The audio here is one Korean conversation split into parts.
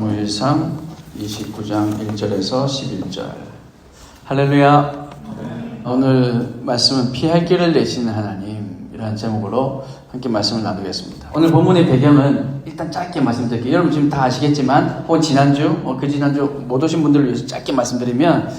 사무엘상 29장 1절에서 11절. 할렐루야. 오늘 말씀은 피할 길을 내시는 하나님, 이라는 제목으로 함께 말씀을 나누겠습니다. 오늘 본문의 배경은 일단 짧게 말씀드릴게요. 여러분 지금 다 아시겠지만 혹은 지난주, 그 지난주 못 오신 분들을 위해서 짧게 말씀드리면,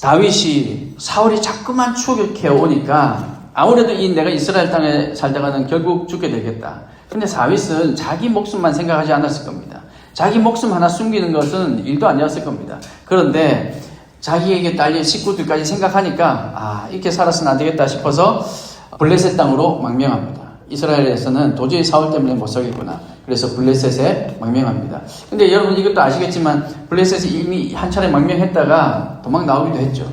다윗이 사울이 자꾸만 추격해 오니까 아무래도 내가 이스라엘 땅에 살다가는 결국 죽게 되겠다. 근데 다윗은 자기 목숨만 생각하지 않았을 겁니다. 자기 목숨 하나 숨기는 것은 일도 아니었을 겁니다. 그런데 자기에게 딸린 식구들까지 생각하니까 이렇게 살아서는 안 되겠다 싶어서 블레셋 땅으로 망명합니다. 이스라엘에서는 도저히 사울 때문에 못 살겠구나. 그래서 블레셋에 망명합니다. 근데 여러분 이것도 아시겠지만 블레셋이 이미 한 차례 망명했다가 도망 나오기도 했죠.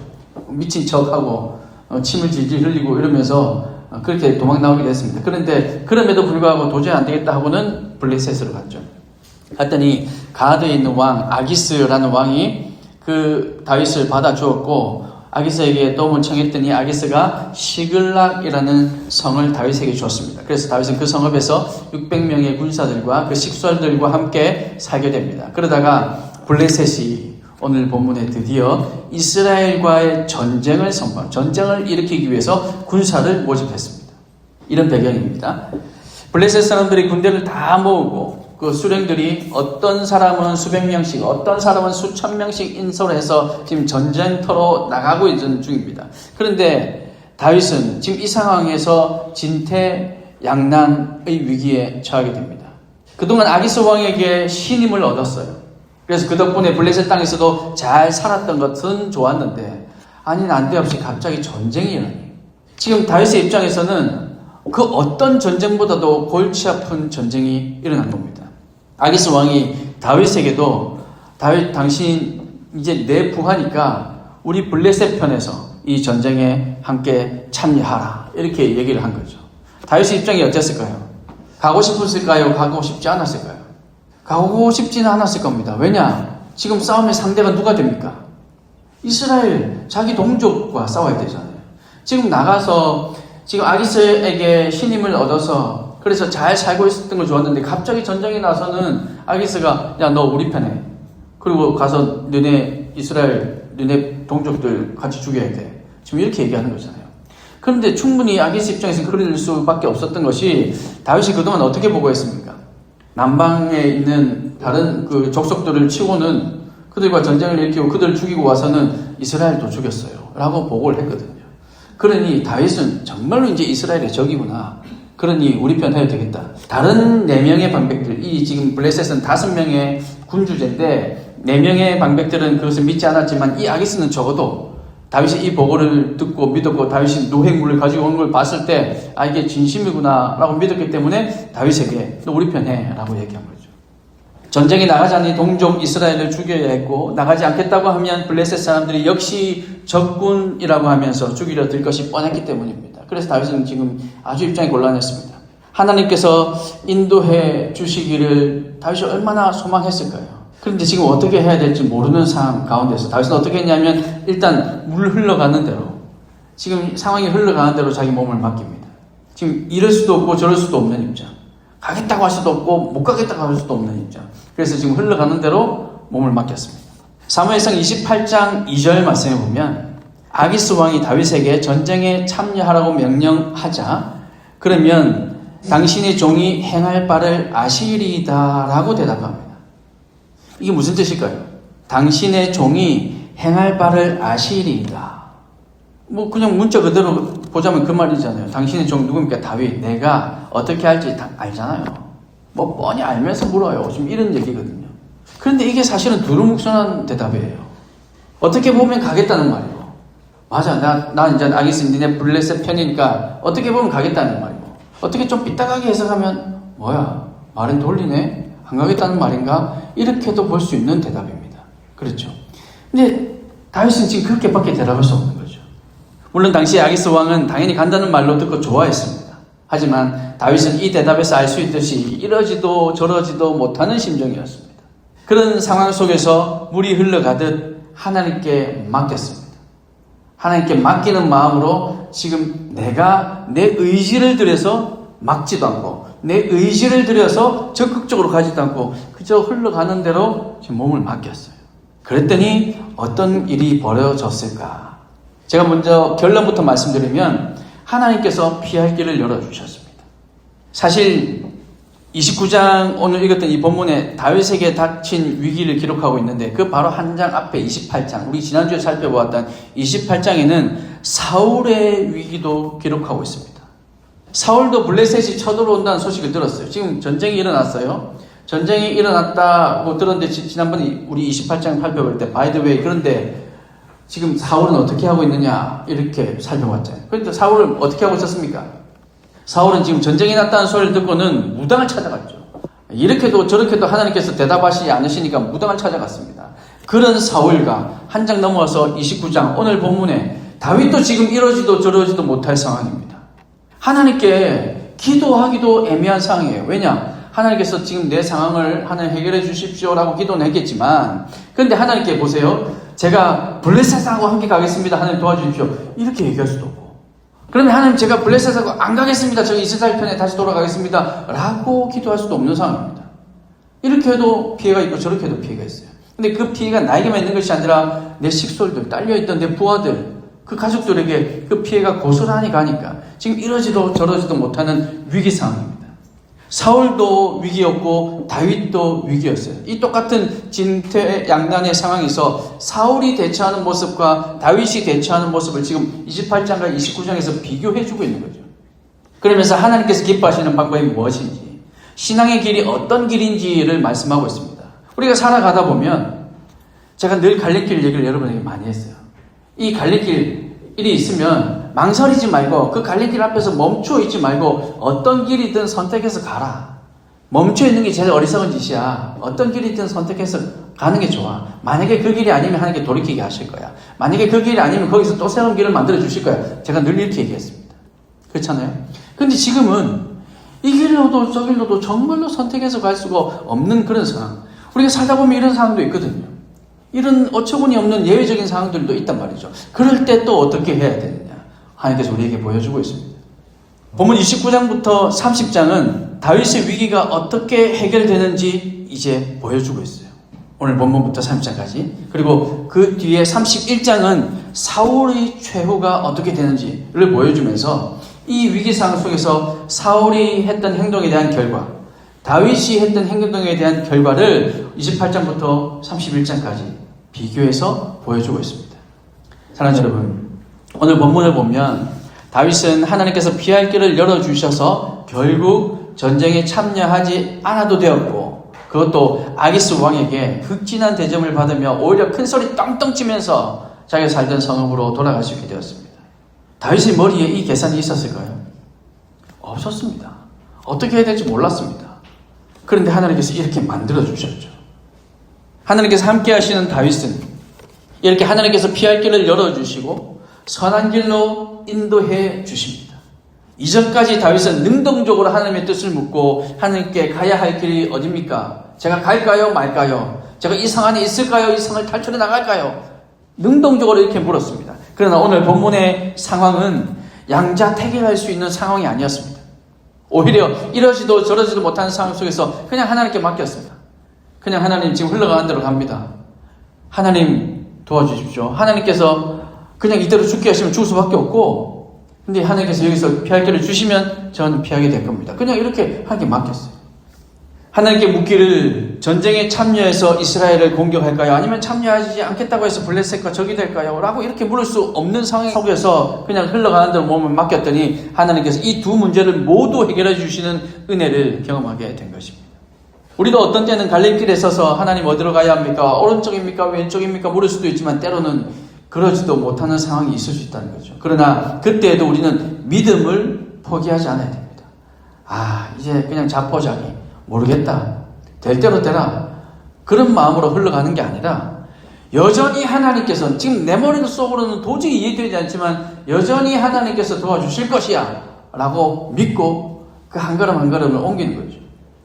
미친 척하고 침을 질질 흘리고 이러면서 그렇게 도망 나오기도 했습니다. 그런데 그럼에도 불구하고 도저히 안 되겠다 하고는 블레셋으로 갔죠. 갔더니 가드에 있는 왕 아기스라는 왕이 그 다윗을 받아주었고, 아기스에게 도움을 청했더니 아기스가 시글락이라는 성을 다윗에게 줬습니다. 그래서 다윗은 그 성읍에서 600명의 군사들과 그 식솔들과 함께 살게 됩니다. 그러다가 블레셋이 오늘 본문에 드디어 이스라엘과의 전쟁을 일으키기 위해서 군사를 모집했습니다. 이런 배경입니다. 블레셋 사람들이 군대를 다 모으고 그 수령들이 어떤 사람은 수백 명씩, 어떤 사람은 수천 명씩 인솔해서 지금 전쟁터로 나가고 있는 중입니다. 그런데 다윗은 지금 이 상황에서 진퇴양난의 위기에 처하게 됩니다. 그동안 아기스 왕에게 신임을 얻었어요. 그래서 그 덕분에 블레셋 땅에서도 잘 살았던 것은 좋았는데, 아니 난데없이 갑자기 전쟁이 일어나요. 지금 다윗의 입장에서는 그 어떤 전쟁보다도 골치 아픈 전쟁이 일어난 겁니다. 아기스 왕이 다윗에게도 다윗 당신 이제 내 부하니까 우리 블레셋 편에서 이 전쟁에 함께 참여하라, 이렇게 얘기를 한 거죠. 다윗의 입장이 어땠을까요? 가고 싶었을까요? 가고 싶지 않았을까요? 가고 싶지는 않았을 겁니다. 왜냐? 지금 싸움의 상대가 누가 됩니까? 이스라엘, 자기 동족과 싸워야 되잖아요. 지금 나가서 지금 아기스에게 신임을 얻어서 그래서 잘 살고 있었던 건 좋았는데 갑자기 전쟁이 나서는 아기스가 야, 너 우리 편에, 그리고 가서 너네 이스라엘 너네 동족들 같이 죽여야 돼, 지금 이렇게 얘기하는 거잖아요. 그런데 충분히 아기스 입장에서 그럴 수밖에 없었던 것이, 다윗이 그동안 어떻게 보고했습니까? 남방에 있는 다른 그 족속들을 치고는 그들과 전쟁을 일으키고 그들을 죽이고 와서는 이스라엘도 죽였어요 라고 보고를 했거든요. 그러니 다윗은 정말로 이제 이스라엘의 적이구나, 그러니 우리 편 해야 되겠다. 다른 4명의 방백들, 이 지금 블레셋은 5명의 군주제인데 4명의 방백들은 그것을 믿지 않았지만 이 아기스는 적어도 다윗이 이 보고를 듣고 믿었고 다윗이 노획물을 가지고 온 걸 봤을 때 이게 진심이구나 라고 믿었기 때문에 다윗에게 너 우리 편 해 라고 얘기한 거죠. 전쟁에 나가자니 동족 이스라엘을 죽여야 했고, 나가지 않겠다고 하면 블레셋 사람들이 역시 적군이라고 하면서 죽이려 들 것이 뻔했기 때문입니다. 그래서 다윗은 지금 아주 입장이 곤란했습니다. 하나님께서 인도해 주시기를 다윗이 얼마나 소망했을까요? 그런데 지금 어떻게 해야 될지 모르는 상황 가운데서 다윗은 어떻게 했냐면, 일단 물 흘러가는 대로, 지금 상황이 흘러가는 대로 자기 몸을 맡깁니다. 지금 이럴 수도 없고 저럴 수도 없는 입장, 가겠다고 할 수도 없고 못 가겠다고 할 수도 없는 입장. 그래서 지금 흘러가는 대로 몸을 맡겼습니다. 사무엘상 28장 2절 말씀에 보면 아기스 왕이 다윗에게 전쟁에 참여하라고 명령하자, 그러면 당신의 종이 행할 바를 아시리이다 라고 대답합니다. 이게 무슨 뜻일까요? 당신의 종이 행할 바를 아시리이다. 그냥 문자 그대로 보자면 그 말이잖아요. 당신의 종 누굽니까? 다윗. 내가 어떻게 할지 다 알잖아요. 뻔히 알면서 물어요. 지금 이런 얘기거든요. 그런데 이게 사실은 두루묵순한 대답이에요. 어떻게 보면 가겠다는 말이에요. 맞아, 나 이제 아기스 니네 블레셋 편이니까 어떻게 보면 가겠다는 말이고, 어떻게 좀 삐딱하게 해석하면 뭐야, 말은 돌리네, 안 가겠다는 말인가, 이렇게도 볼 수 있는 대답입니다. 그렇죠? 근데 다윗은 지금 그렇게밖에 대답할 수 없는 거죠. 물론 당시 아기스 왕은 당연히 간다는 말로 듣고 좋아했습니다. 하지만 다윗은 이 대답에서 알 수 있듯이 이러지도 저러지도 못하는 심정이었습니다. 그런 상황 속에서 물이 흘러가듯 하나님께 맡겼습니다. 하나님께 맡기는 마음으로 지금 내가 내 의지를 들여서 막지도 않고 내 의지를 들여서 적극적으로 가지도 않고 그저 흘러가는 대로 지금 몸을 맡겼어요. 그랬더니 어떤 일이 벌어졌을까? 제가 먼저 결론부터 말씀드리면 하나님께서 피할 길을 열어주셨습니다. 사실 29장 오늘 읽었던 이 본문에 다윗에게 닥친 위기를 기록하고 있는데 그 바로 한 장 앞에 28장, 우리 지난주에 살펴보았던 28장에는 사울의 위기도 기록하고 있습니다. 사울도 블레셋이 쳐들어온다는 소식을 들었어요. 지금 전쟁이 일어났어요. 전쟁이 일어났다고 들었는데 지난번에 우리 28장 살펴볼 때 바이 더 웨이, 그런데 지금 사울은 어떻게 하고 있느냐 이렇게 살펴봤잖아요. 그런데 사울은 어떻게 하고 있었습니까? 사울은 지금 전쟁이 났다는 소리를 듣고는 무당을 찾아갔죠. 이렇게도 저렇게도 하나님께서 대답하시지 않으시니까 무당을 찾아갔습니다. 그런 사울과 한 장 넘어와서 29장 오늘 본문에 다윗도 지금 이러지도 저러지도 못할 상황입니다. 하나님께 기도하기도 애매한 상황이에요. 왜냐? 하나님께서 지금 내 상황을 하나님 해결해 주십시오라고 기도는 했겠지만, 그런데 하나님께 보세요. 제가 블레셋하고 함께 가겠습니다. 하나님 도와주십시오. 이렇게 얘기할 수도 없고. 그러면 하나님 제가 블레셋하고 안 가겠습니다. 저기 이스라엘 편에 다시 돌아가겠습니다. 라고 기도할 수도 없는 상황입니다. 이렇게 해도 피해가 있고 저렇게 해도 피해가 있어요. 근데 그 피해가 나에게만 있는 것이 아니라 내 식솔들, 딸려있던 내 부하들, 그 가족들에게 그 피해가 고스란히 가니까 지금 이러지도 저러지도 못하는 위기 상황입니다. 사울도 위기였고 다윗도 위기였어요. 이 똑같은 진퇴양난의 상황에서 사울이 대처하는 모습과 다윗이 대처하는 모습을 지금 28장과 29장에서 비교해주고 있는 거죠. 그러면서 하나님께서 기뻐하시는 방법이 무엇인지, 신앙의 길이 어떤 길인지를 말씀하고 있습니다. 우리가 살아가다 보면 제가 늘 갈림길 얘기를 여러분에게 많이 했어요. 이 갈림길이 있으면 망설이지 말고 그 갈림길 앞에서 멈춰 있지 말고 어떤 길이든 선택해서 가라. 멈춰 있는 게 제일 어리석은 짓이야. 어떤 길이든 선택해서 가는 게 좋아. 만약에 그 길이 아니면 하나님께 돌이키게 하실 거야. 만약에 그 길이 아니면 거기서 또 새로운 길을 만들어 주실 거야. 제가 늘 이렇게 얘기했습니다. 그렇잖아요? 근데 지금은 이 길로도 저 길로도 정말로 선택해서 갈 수가 없는 그런 상황. 우리가 살다 보면 이런 상황도 있거든요. 이런 어처구니 없는 예외적인 상황들도 있단 말이죠. 그럴 때 또 어떻게 해야 되느냐. 하나님께서 우리에게 보여주고 있습니다. 본문 29장부터 30장은 다윗의 위기가 어떻게 해결되는지 이제 보여주고 있어요. 오늘 본문부터 30장까지. 그리고 그 뒤에 31장은 사울의 최후가 어떻게 되는지를 보여주면서 이 위기 상황 속에서 사울이 했던 행동에 대한 결과, 다윗이 했던 행동에 대한 결과를 28장부터 31장까지 비교해서 보여주고 있습니다. 사랑하는 여러분, 오늘 본문을 보면 다윗은 하나님께서 피할 길을 열어주셔서 결국 전쟁에 참여하지 않아도 되었고, 그것도 아기스 왕에게 극진한 대접을 받으며 오히려 큰 소리 떵떵 치면서 자기가 살던 성읍으로 돌아갈 수 있게 되었습니다. 다윗의 머리에 이 계산이 있었을까요? 없었습니다. 어떻게 해야 될지 몰랐습니다. 그런데 하나님께서 이렇게 만들어주셨죠. 하나님께서 함께 하시는 다윗은 이렇게 하나님께서 피할 길을 열어주시고 선한 길로 인도해 주십니다. 이전까지 다윗은 능동적으로 하나님의 뜻을 묻고 하나님께 가야 할 길이 어딥니까? 제가 갈까요? 말까요? 제가 이 상 안에 있을까요? 이 상을 탈출해 나갈까요? 능동적으로 이렇게 물었습니다. 그러나 오늘 본문의 상황은 양자택일할 수 있는 상황이 아니었습니다. 오히려 이러지도 저러지도 못하는 상황 속에서 그냥 하나님께 맡겼습니다. 그냥 하나님 지금 흘러가는 대로 갑니다. 하나님 도와주십시오. 하나님께서 그냥 이대로 죽게 하시면 죽을 수밖에 없고, 근데 하나님께서 여기서 피할 길을 주시면 저는 피하게 될 겁니다. 그냥 이렇게 하나님께 맡겼어요. 하나님께 묻기를 전쟁에 참여해서 이스라엘을 공격할까요? 아니면 참여하지 않겠다고 해서 블레셋과 적이 될까요? 라고 이렇게 물을 수 없는 상황 속에서 그냥 흘러가는 대로 몸을 맡겼더니 하나님께서 이 두 문제를 모두 해결해 주시는 은혜를 경험하게 된 것입니다. 우리도 어떤 때는 갈림길에 서서 하나님 어디로 가야 합니까? 오른쪽입니까? 왼쪽입니까? 물을 수도 있지만 때로는 그러지도 못하는 상황이 있을 수 있다는 거죠. 그러나 그때에도 우리는 믿음을 포기하지 않아야 됩니다. 이제 그냥 자포자기 모르겠다. 될 대로 되라. 그런 마음으로 흘러가는 게 아니라 여전히 하나님께서 지금 내 머리 속으로는 도저히 이해되지 않지만 여전히 하나님께서 도와주실 것이야 라고 믿고 그 한 걸음 한 걸음을 옮기는 거죠.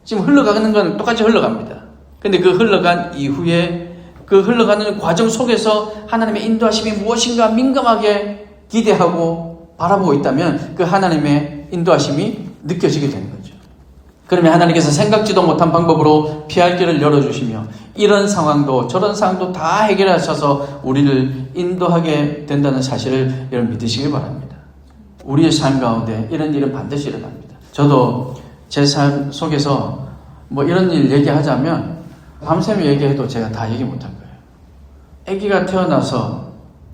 지금 흘러가는 건 똑같이 흘러갑니다. 근데 그 흘러간 이후에 그 흘러가는 과정 속에서 하나님의 인도하심이 무엇인가 민감하게 기대하고 바라보고 있다면 그 하나님의 인도하심이 느껴지게 되는 거죠. 그러면 하나님께서 생각지도 못한 방법으로 피할 길을 열어주시며 이런 상황도 저런 상황도 다 해결하셔서 우리를 인도하게 된다는 사실을 여러분 믿으시길 바랍니다. 우리의 삶 가운데 이런 일은 반드시 일어납니다. 저도 제 삶 속에서 뭐 이런 일 얘기하자면 밤샘 얘기해도 제가 다 얘기 못할 거예요. 아기가 태어나서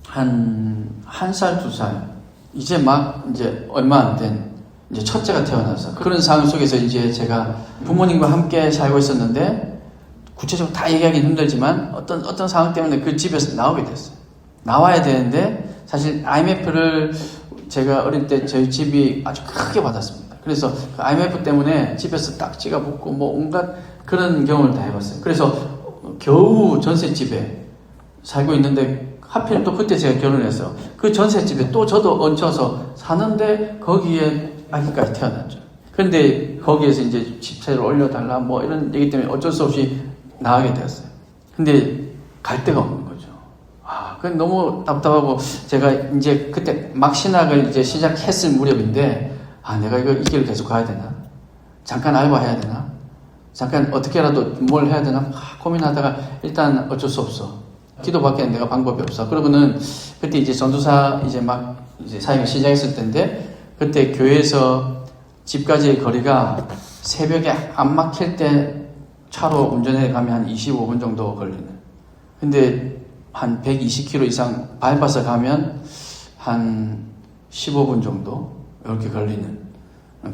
한 살, 2살 이제 얼마 안 된 이제 첫째가 태어나서 그런 상황 속에서 이제 제가 부모님과 함께 살고 있었는데 구체적으로 다 얘기하기는 힘들지만 어떤 상황 때문에 그 집에서 나오게 됐어요. 나와야 되는데 사실 IMF를 제가 어릴 때 저희 집이 아주 크게 받았습니다. 그래서 그 IMF 때문에 집에서 딱지가 붙고 뭐 온갖 그런 경험을 다 해봤어요. 그래서 겨우 전셋집에 살고 있는데 하필 또 그때 제가 결혼해서 그 전셋집에 또 저도 얹혀서 사는데 거기에 아기까지 태어났죠. 그런데 거기에서 이제 집세를 올려달라 뭐 이런 얘기 때문에 어쩔 수 없이 나가게 되었어요. 근데 갈 데가 없는 거죠. 그건 너무 답답하고 제가 이제 그때 막 신학을 이제 시작했을 무렵인데 내가 이 길을 계속 가야 되나? 잠깐 알바해야 되나? 잠깐 어떻게라도 뭘 해야 되나? 고민하다가 일단 어쩔 수 없어. 기도밖에 내가 방법이 없어. 그러고는 그때 이제 전도사 이제 사역을 시작했을 때인데 그때 교회에서 집까지의 거리가 새벽에 안 막힐 때 차로 운전해 가면 한 25분 정도 걸리는. 근데 한 120km 이상 밟아서 가면 한 15분 정도 이렇게 걸리는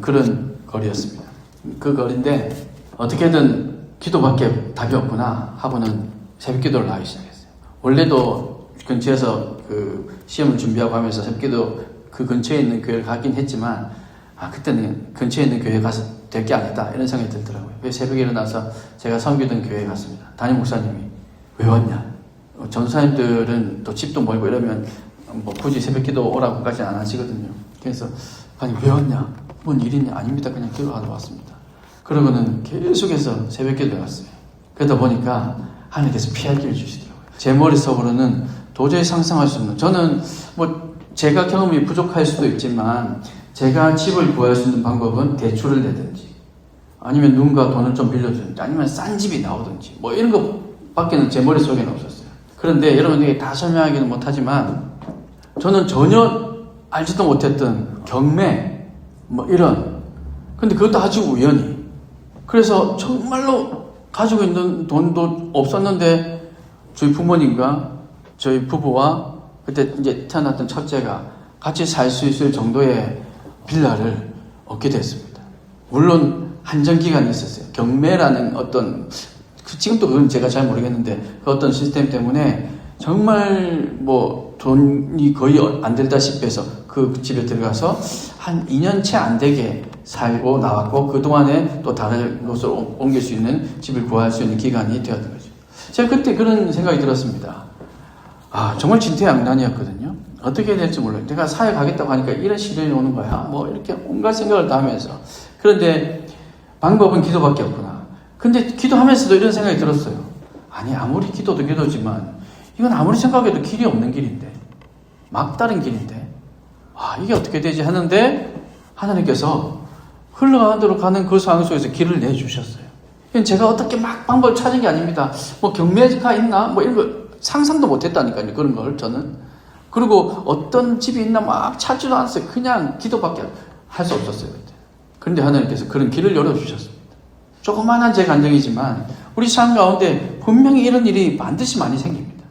그런 거리였습니다. 그 거리인데 어떻게든 기도밖에 답이 없구나 하고는 새벽 기도를 하기 시작했어요. 원래도 근처에서 그 시험을 준비하고 하면서 새벽 기도 그 근처에 있는 교회를 가긴 했지만 그때는 근처에 있는 교회 가서 될 게 아니다 이런 생각이 들더라고요. 그래서 새벽에 일어나서 제가 섬기던 교회에 갔습니다. 담임 목사님이 왜 왔냐? 전도사님들은 또 집도 멀고 이러면 뭐 굳이 새벽 기도 오라고까지는 안 하시거든요. 그래서 아니 왜 왔냐? 뭔 일이냐? 아닙니다. 그냥 기도하러 왔습니다. 그러고는 계속해서 새벽 기도에 갔어요. 그러다 보니까 하나님께서 피할 길을 주시더라고요. 제 머릿속으로는 도저히 상상할 수 없는, 저는 뭐 제가 경험이 부족할 수도 있지만 제가 집을 구할 수 있는 방법은 대출을 내든지 아니면 누군가 돈을 좀 빌려주든지 아니면 싼 집이 나오든지 뭐 이런 것밖에는 제 머릿속에는 없었어요. 그런데 여러분에게 다 설명하기는 못하지만 저는 전혀 알지도 못했던 경매 뭐 이런, 근데 그것도 아주 우연히, 그래서 정말로 가지고 있는 돈도 없었는데 저희 부모님과 저희 부부와 그때 이제 태어났던 첫째가 같이 살 수 있을 정도의 빌라를 얻게 됐습니다. 물론 한정기간이 있었어요. 경매라는 어떤, 지금도 그건 제가 잘 모르겠는데 그 어떤 시스템 때문에 정말 뭐 돈이 거의 안 들다시피 해서 그 집에 들어가서 한 2년 채 안 되게 살고 나왔고 그동안에 또 다른 곳으로 옮길 수 있는 집을 구할 수 있는 기간이 되었던 거죠. 제가 그때 그런 생각이 들었습니다. 정말 진퇴양난이었거든요. 어떻게 될지 몰라요. 내가 사회 가겠다고 하니까 이런 시련이 오는 거야. 뭐 이렇게 온갖 생각을 다 하면서. 그런데 방법은 기도밖에 없구나. 근데 기도하면서도 이런 생각이 들었어요. 아무리 기도도 기도지만 이건 아무리 생각해도 길이 없는 길인데, 막다른 길인데 이게 어떻게 되지 하는데 하나님께서 흘러가는 대로 가는 그 상황 속에서 길을 내주셨어요. 제가 어떻게 막 방법을 찾은 게 아닙니다. 뭐 경매가 있나 뭐 이런 거 상상도 못했다니까요. 그런 걸 저는. 그리고 어떤 집이 있나 막 찾지도 않았어요. 그냥 기도밖에 할 수 없었어요. 그때. 그런데 하나님께서 그런 길을 열어주셨습니다. 조그마한 제 간증이지만 우리 삶 가운데 분명히 이런 일이 반드시 많이 생깁니다.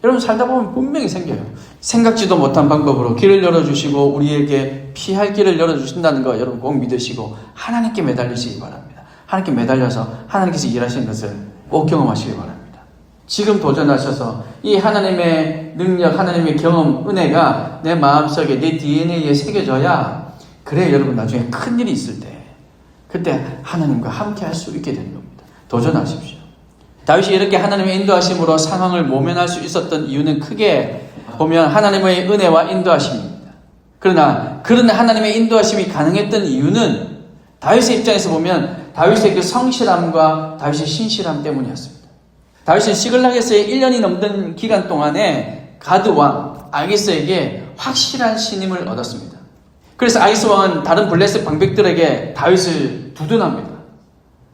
여러분 살다 보면 분명히 생겨요. 생각지도 못한 방법으로 길을 열어주시고 우리에게 피할 길을 열어주신다는 거 여러분 꼭 믿으시고 하나님께 매달리시기 바랍니다. 하나님께 매달려서 하나님께서 일하시는 것을 꼭 경험하시기 바랍니다. 지금 도전하셔서 이 하나님의 능력, 하나님의 경험, 은혜가 내 마음속에, 내 DNA에 새겨져야 그래 여러분 나중에 큰 일이 있을 때 그때 하나님과 함께 할 수 있게 되는 겁니다. 도전하십시오. 다윗이 이렇게 하나님의 인도하심으로 상황을 모면할 수 있었던 이유는 크게 보면 하나님의 은혜와 인도하심입니다. 그러나 그런 하나님의 인도하심이 가능했던 이유는 다윗의 입장에서 보면 다윗의 그 성실함과 다윗의 신실함 때문이었습니다. 다윗은 시글락에서의 1년이 넘는 기간 동안에 가드 왕 아기스에게 확실한 신임을 얻었습니다. 그래서 아기스 왕은 다른 블레셋 방백들에게 다윗을 두둔합니다.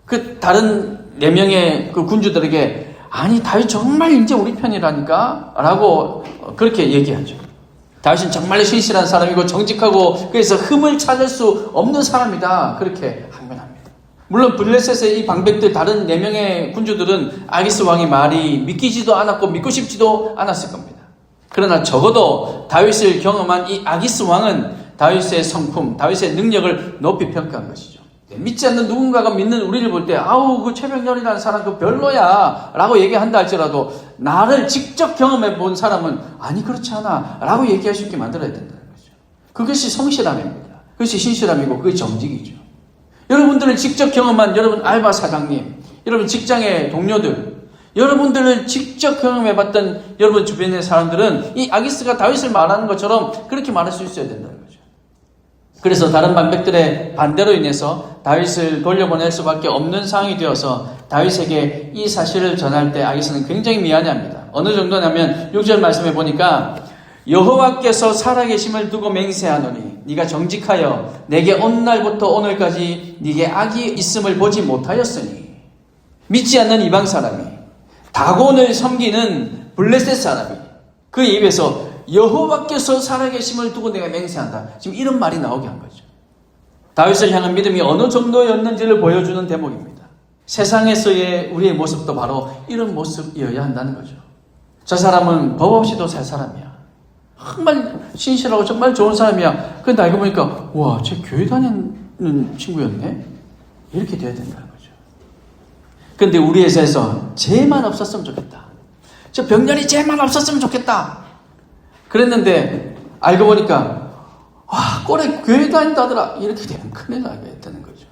그 다른 4명의 그 군주들에게 아니 다윗 정말 이제 우리 편이라니까 라고 그렇게 얘기하죠. 다윗은 정말로 신실한 사람이고 정직하고 그래서 흠을 찾을 수 없는 사람이다 그렇게 항변합니다. 물론 블레셋의 이 방백들 다른 4명의 군주들은 아기스 왕의 말이 믿기지도 않았고 믿고 싶지도 않았을 겁니다. 그러나 적어도 다윗을 경험한 이 아기스 왕은 다윗의 성품, 다윗의 능력을 높이 평가한 것이죠. 믿지 않는 누군가가 믿는 우리를 볼 때 아우 그 최병렬이라는 사람 그 별로야 라고 얘기한다 할지라도 나를 직접 경험해 본 사람은 아니 그렇지 않아 라고 얘기할 수 있게 만들어야 된다는 거죠. 그것이 성실함입니다. 그것이 신실함이고 그게 정직이죠. 여러분들을 직접 경험한 여러분 알바 사장님, 여러분 직장의 동료들, 여러분들을 직접 경험해봤던 여러분 주변의 사람들은 이 아기스가 다윗을 말하는 것처럼 그렇게 말할 수 있어야 된다는 거죠. 그래서 다른 반백들의 반대로 인해서 다윗을 돌려보낼 수밖에 없는 상황이 되어서 다윗에게 이 사실을 전할 때 아기스는 굉장히 미안해합니다. 어느 정도냐면 6절 말씀해 보니까 여호와께서 살아계심을 두고 맹세하노니 네가 정직하여 내게 온 날부터 오늘까지 네게 악이 있음을 보지 못하였으니 믿지 않는 이방 사람이 다곤을 섬기는 블레셋 사람이 그 입에서 여호와께서 살아계심을 두고 내가 맹세한다. 지금 이런 말이 나오게 한 거죠. 다윗을 향한 믿음이 어느 정도였는지를 보여주는 대목입니다. 세상에서의 우리의 모습도 바로 이런 모습이어야 한다는 거죠. 저 사람은 법 없이도 살 사람이야. 정말 신실하고 정말 좋은 사람이야. 그런데 알고 보니까 와, 쟤 교회 다니는 친구였네? 이렇게 돼야 된다는 거죠. 그런데 우리의 세상 쟤만 없었으면 좋겠다. 저 병렬이 쟤만 없었으면 좋겠다. 그랬는데 알고 보니까 와 꼴에 교회 다닌다더라 이렇게 되면 큰일 나게 되는 거죠.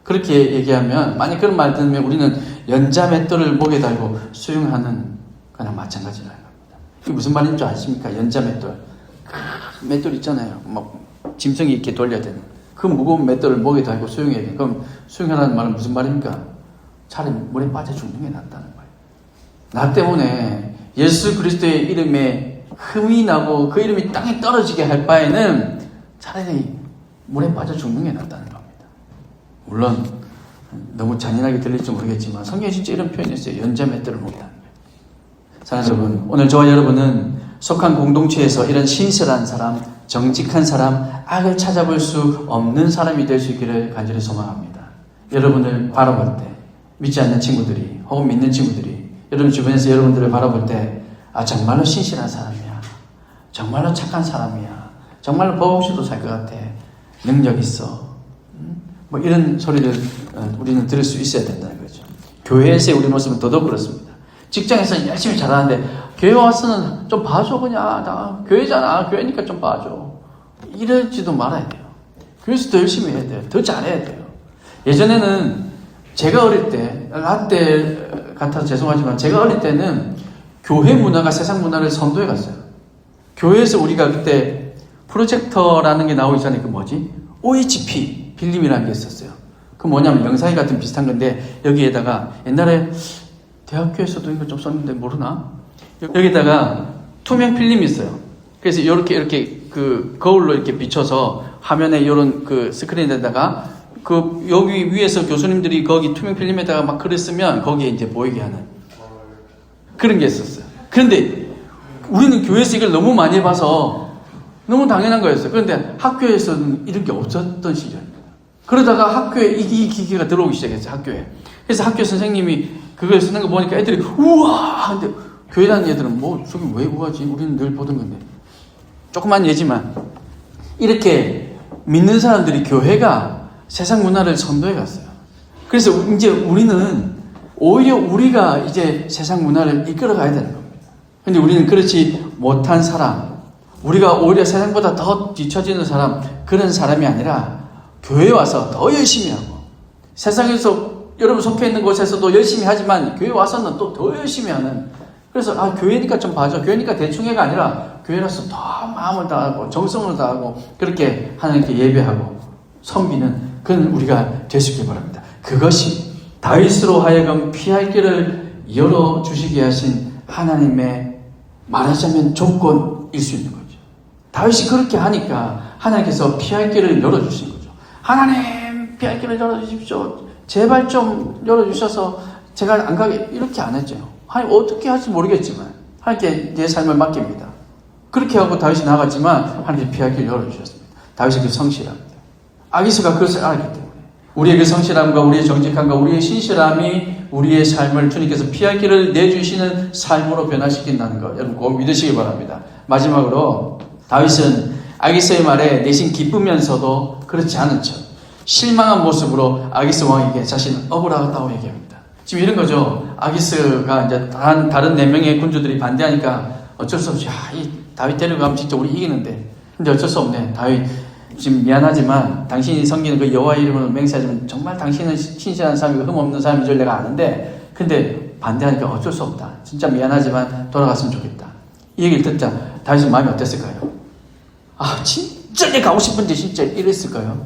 그렇게 얘기하면 만약 그런 말 들으면 우리는 연자 맷돌을 목에 달고 수용하는 거나 마찬가지라는 겁니다. 이게 무슨 말인 줄 아십니까? 연자 맷돌. 맷돌 있잖아요. 막 짐승이 이렇게 돌려야 되는 그 무거운 맷돌을 목에 달고 수용해야 돼. 그럼 수용하라는 말은 무슨 말입니까? 차라리 물에 빠져 죽는 게 낫다는 거예요. 나 때문에 예수 그리스도의 이름에 흠이 나고 그 이름이 땅에 떨어지게 할 바에는 차라리 물에 빠져 죽는 게 낫다는 겁니다. 물론 너무 잔인하게 들릴지 모르겠지만 성경에 진짜 이런 표현이 있어요. 연자 맷돌을 못하는 거예요. 사랑하는 여러분, 오늘 저와 여러분은 속한 공동체에서 이런 신실한 사람, 정직한 사람, 악을 찾아볼 수 없는 사람이 될 수 있기를 간절히 소망합니다. 여러분을 바라볼 때 믿지 않는 친구들이 혹은 믿는 친구들이 여러분 주변에서 여러분들을 바라볼 때 아 정말로 신실한 사람이야. 정말로 착한 사람이야. 정말로 법 없이도 살 것 같아. 능력 있어. 뭐 이런 소리를 우리는 들을 수 있어야 된다는 거죠. 교회에서의 우리 모습은 더더욱 그렇습니다. 직장에서는 열심히 잘하는데 교회 와서는 좀 봐줘 그냥. 나 교회잖아. 교회니까 좀 봐줘. 이러지도 말아야 돼요. 교회에서 더 열심히 해야 돼요. 더 잘해야 돼요. 예전에는 제가 어릴 때, 나 때 같아서 죄송하지만 제가 어릴 때는 교회 문화가 세상 문화를 선도해 갔어요. 교회에서 우리가 그때 프로젝터라는 게 나오기 전에 그 뭐지? OHP 필름이라는 게 있었어요. 그 뭐냐면 영상이 같은 비슷한 건데 여기에다가 옛날에 대학교에서도 이거 좀 썼는데 모르나? 여기다가 투명 필름이 있어요. 그래서 이렇게 그 거울로 이렇게 비춰서 화면에 이런 그 스크린에다가 그 여기 위에서 교수님들이 거기 투명 필름에다가 막 글을 쓰면 거기에 이제 보이게 하는 그런 게 있었어요. 그런데 우리는 교회에서 이걸 너무 많이 봐서 너무 당연한 거였어요. 그런데 학교에서는 이런 게 없었던 시절입니다. 그러다가 학교에 이 기계가 들어오기 시작했어요. 학교에. 그래서 학교 선생님이 그걸 쓰는 거 보니까 애들이 우와! 근데 교회 다니는 애들은 뭐 저기 왜 우아하지? 우리는 늘 보던 건데. 조그만 예지만 이렇게 믿는 사람들이 교회가 세상 문화를 선도해 갔어요. 그래서 이제 우리는 오히려 우리가 이제 세상 문화를 이끌어 가야 되는 겁니다. 근데 우리는 그렇지 못한 사람, 우리가 오히려 세상보다 더 뒤처지는 사람, 그런 사람이 아니라 교회에 와서 더 열심히 하고 세상에서 여러분 속해 있는 곳에서도 열심히 하지만 교회 와서는 또 더 열심히 하는 그래서 교회니까 좀 봐줘. 교회니까 대충 해가 아니라 교회라서 더 마음을 다하고 정성을 다하고 그렇게 하나님께 예배하고 섬기는 그런 우리가 될 수 있길 바랍니다. 그것이 다윗으로 하여금 피할 길을 열어주시게 하신 하나님의 말하자면 조건일 수 있는 거죠. 다윗이 그렇게 하니까 하나님께서 피할 길을 열어주신 거죠. 하나님, 피할 길을 열어주십시오. 제발 좀 열어주셔서 제가 안 가게, 이렇게 안 했죠. 하나님 어떻게 할지 모르겠지만 하나님께 내 삶을 맡깁니다. 그렇게 하고 다윗이 나갔지만 하나님께 피할 길을 열어주셨습니다. 다윗이 그 성실합니다. 아기스가 그것을 알았기 때문에 우리의 그 성실함과 우리의 정직함과 우리의 신실함이 우리의 삶을 주님께서 피할 길을 내주시는 삶으로 변화시킨다는 것 여러분 꼭 믿으시기 바랍니다. 마지막으로 다윗은 아기스의 말에 내심 기쁘면서도 그렇지 않은 척 실망한 모습으로 아기스 왕에게 자신은 억울하다고 얘기합니다. 지금 이런 거죠. 아기스가 이제 다른 4명의 군주들이 반대하니까 어쩔 수 없이 이 다윗 데려가면 진짜 우리 이기는데 근데 어쩔 수 없네. 다윗 지금 미안하지만 당신이 섬기는 그 여호와의 이름으로 맹세하지만 정말 당신은 신실한 사람이고 흠없는 사람인 줄 내가 아는데 근데 반대하니까 어쩔 수 없다. 진짜 미안하지만 돌아갔으면 좋겠다. 이 얘기를 듣자 다윗은 마음이 어땠을까요? 진짜 내가 가고 싶은데 진짜 이랬을까요?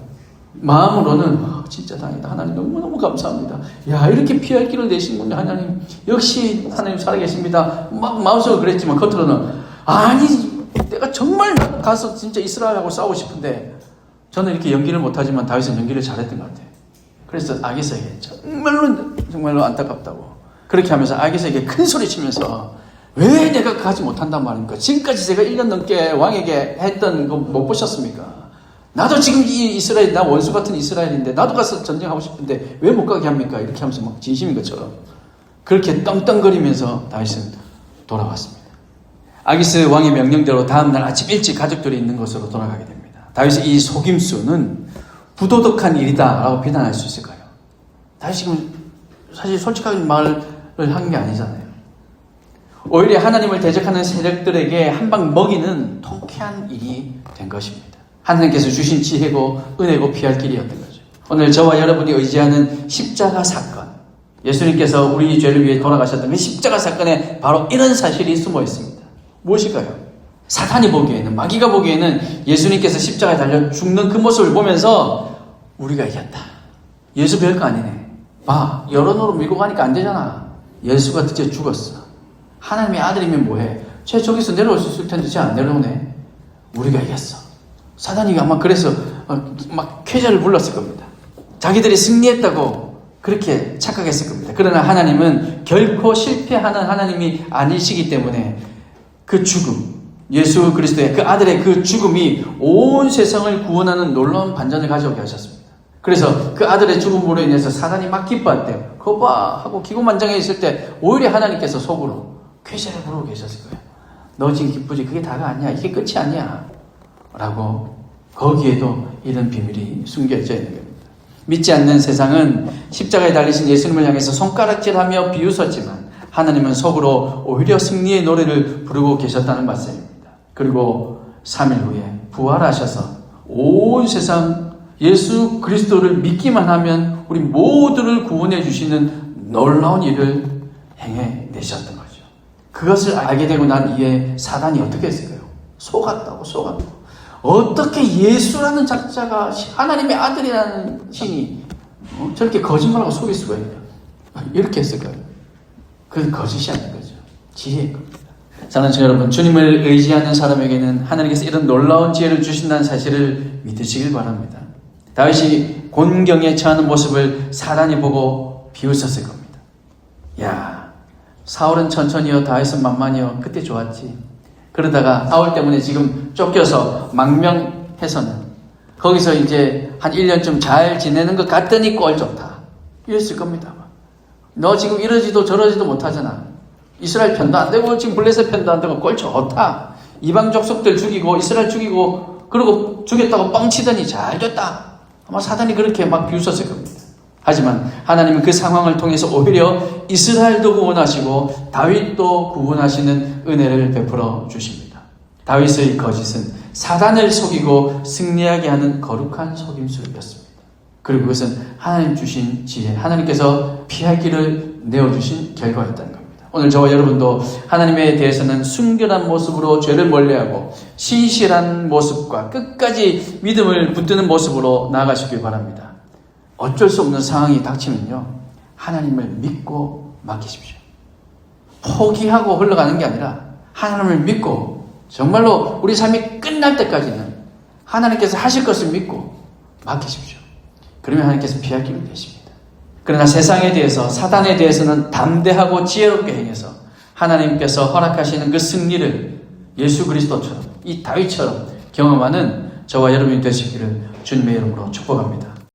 마음으로는 진짜 다행이다. 하나님 너무너무 감사합니다. 야 이렇게 피할 길을 내시는군요. 하나님 역시 하나님 살아계십니다. 마음속으로 그랬지만 겉으로는 아니 내가 정말 가서 진짜 이스라엘하고 싸우고 싶은데 저는 이렇게 연기를 못하지만 다윗은 연기를 잘했던 것 같아요. 그래서 아기스에게 정말로 안타깝다고 그렇게 하면서 아기스에게 큰 소리 치면서 왜 내가 가지 못한단 말입니까? 지금까지 제가 1년 넘게 왕에게 했던 거 못 보셨습니까? 나도 지금 이 이스라엘, 나 원수 같은 이스라엘인데 나도 가서 전쟁하고 싶은데 왜 못 가게 합니까? 이렇게 하면서 막 진심인 것처럼 그렇게 떵떵거리면서 다윗은 돌아왔습니다. 아기스 왕의 명령대로 다음날 아침 일찍 가족들이 있는 곳으로 돌아가게 됩니다. 다윗의 이 속임수는 부도덕한 일이다 라고 비난할 수 있을까요? 다윗이 지금 사실 솔직한 말을 한 게 아니잖아요. 오히려 하나님을 대적하는 세력들에게 한 방 먹이는 통쾌한 일이 된 것입니다. 하나님께서 주신 지혜고 은혜고 피할 길이었던 거죠. 오늘 저와 여러분이 의지하는 십자가 사건, 예수님께서 우리 죄를 위해 돌아가셨던 그 십자가 사건에 바로 이런 사실이 숨어 있습니다. 무엇일까요? 사탄이 보기에는, 마귀가 보기에는 예수님께서 십자가에 달려 죽는 그 모습을 보면서 우리가 이겼다. 예수 별거 아니네. 여론으로 밀고 가니까 안 되잖아. 예수가 드디어 죽었어. 하나님의 아들이면 뭐해? 쟤 저기서 내려올 수 있을 텐데 쟤 안 내려오네. 우리가 이겼어. 사단이 아마 그래서 막 쾌재를 불렀을 겁니다. 자기들이 승리했다고 그렇게 착각했을 겁니다. 그러나 하나님은 결코 실패하는 하나님이 아니시기 때문에 그 죽음, 예수 그리스도의 그 아들의 그 죽음이 온 세상을 구원하는 놀라운 반전을 가져오게 하셨습니다. 그래서 그 아들의 죽음으로 인해서 사단이 막 기뻐할 때, 그거 봐! 하고 기고만장해 있을 때 오히려 하나님께서 속으로 쾌재를 부르고 계셨을 거예요. 너 지금 기쁘지? 그게 다가 아니야. 이게 끝이 아니야. 라고 거기에도 이런 비밀이 숨겨져 있는 겁니다. 믿지 않는 세상은 십자가에 달리신 예수님을 향해서 손가락질하며 비웃었지만 하나님은 속으로 오히려 승리의 노래를 부르고 계셨다는 말씀입니다. 그리고 3일 후에 부활하셔서 온 세상 예수 그리스도를 믿기만 하면 우리 모두를 구원해 주시는 놀라운 일을 행해내셨던 거죠. 그것을 알게 되고 난 이후에 사단이 어떻게 했을까요? 속았다고. 어떻게 예수라는 작자가 하나님의 아들이라는 신이 저렇게 거짓말하고 속일 수가 있냐? 이렇게 했을까요? 그건 거짓이 아닌 거죠. 지혜인 겁니다. 사랑하는 여러분, 주님을 의지하는 사람에게는 하나님께서 이런 놀라운 지혜를 주신다는 사실을 믿으시길 바랍니다. 다윗이 곤경에 처하는 모습을 사단이 보고 비웃었을 겁니다. 야, 사울은 천천히요, 다윗은 만만히요. 그때 좋았지. 그러다가 사울 때문에 지금 쫓겨서 망명해서는 거기서 이제 한 1년쯤 잘 지내는 것 같더니 꼴 좋다. 이랬을 겁니다. 너 지금 이러지도 저러지도 못하잖아. 이스라엘 편도 안 되고 지금 블레셋 편도 안 되고 꼴 좋다. 이방 족속들 죽이고 이스라엘 죽이고 그러고 죽였다고 뻥치더니 잘 됐다. 아마 사단이 그렇게 막 비웃었을 겁니다. 하지만 하나님은 그 상황을 통해서 오히려 이스라엘도 구원하시고 다윗도 구원하시는 은혜를 베풀어 주십니다. 다윗의 거짓은 사단을 속이고 승리하게 하는 거룩한 속임수였습니다. 그리고 그것은 하나님 주신 지혜, 하나님께서 피할 길을 내어주신 결과였다는 겁니다. 오늘 저와 여러분도 하나님에 대해서는 순결한 모습으로 죄를 멀리하고 신실한 모습과 끝까지 믿음을 붙드는 모습으로 나아가시길 바랍니다. 어쩔 수 없는 상황이 닥치면요, 하나님을 믿고 맡기십시오. 포기하고 흘러가는 게 아니라 하나님을 믿고 정말로 우리 삶이 끝날 때까지는 하나님께서 하실 것을 믿고 맡기십시오. 그러면 하나님께서 피할 길을 내십니다. 그러나 세상에 대해서, 사단에 대해서는 담대하고 지혜롭게 행해서 하나님께서 허락하시는 그 승리를 예수 그리스도처럼, 이 다윗처럼 경험하는 저와 여러분이 되시기를 주님의 이름으로 축복합니다.